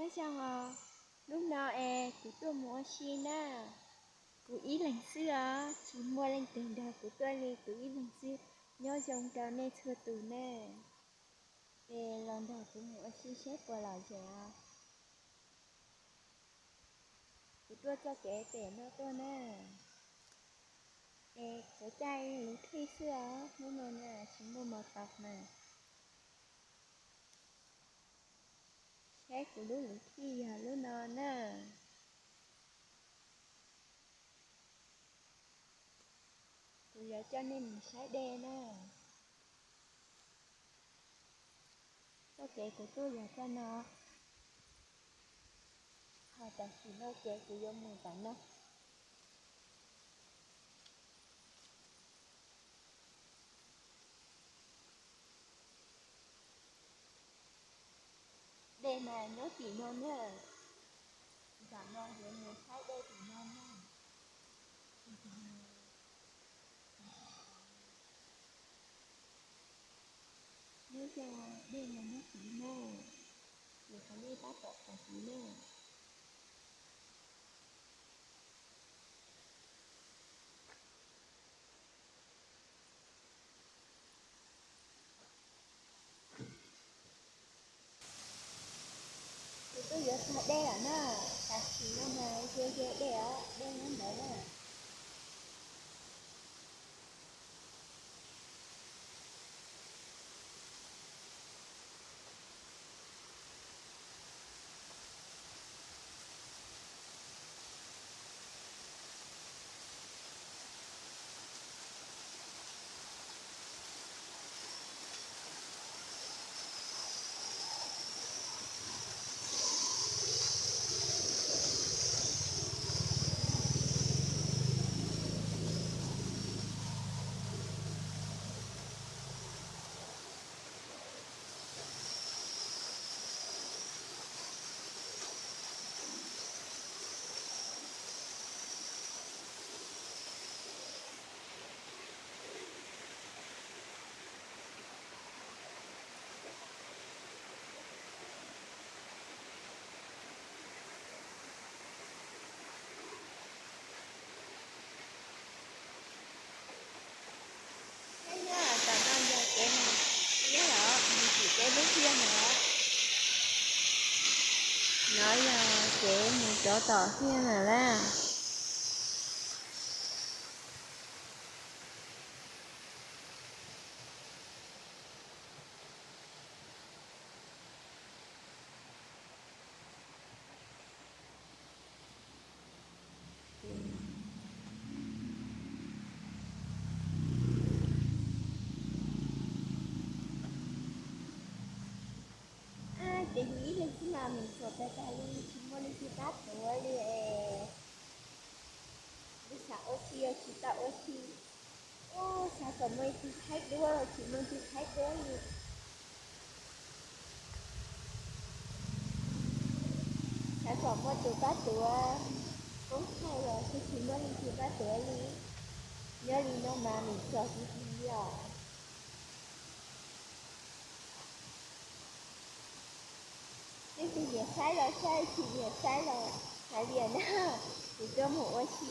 Nhớ chăng lúc nào của tôi mua xin á, của ý lần xưa chỉ mua lên tiền đời của tôi liền của ý lần xưa nhớ dòng trào nên thưa tù nè. Lần đầu của mua xin xếp qua lại trẻ của tôi cho kể tiền nó tôi nè. Của trai lúc thi xưa nhưng mà nè chỉ mua một tập nè. Xếp của lúc thi lúc nào nè. Bây giờ cho nên mình sẽ đen á. Có kệ của tôi là cho nó hai ta chỉ nó kệ của giống mình bạn đó. Đây mà nó chỉ non á. Bạn non thì người thấy đây thì non á. Nếu cho đây là nó chỉ non thì phải đi bắt bọc là chỉ non. Thì tôi giờ phải đây là nó ta chỉ nó mà chơi đây á đây nó đấy là cái nhớ là tao đang giờ cái này nhớ là mình chỉ cái bước kia nữa nói là cái một chỗ tỏ kia là ra. Để nghĩ lên khi nào mình sửa tay tay đi chúng mua lên khi tắt rồi đi đi xả oxy chị tạo oxy ô sao có mấy thứ khách đua chị mấy thứ khách đua gì sao có một thứ tắt đua cũng hay rồi thì chị mua lên khi tắt đua đi nhớ đi nó mà mình sửa gì à cái gì sai rồi sai chị gì sai rồi tại vì nó thì cho một oxy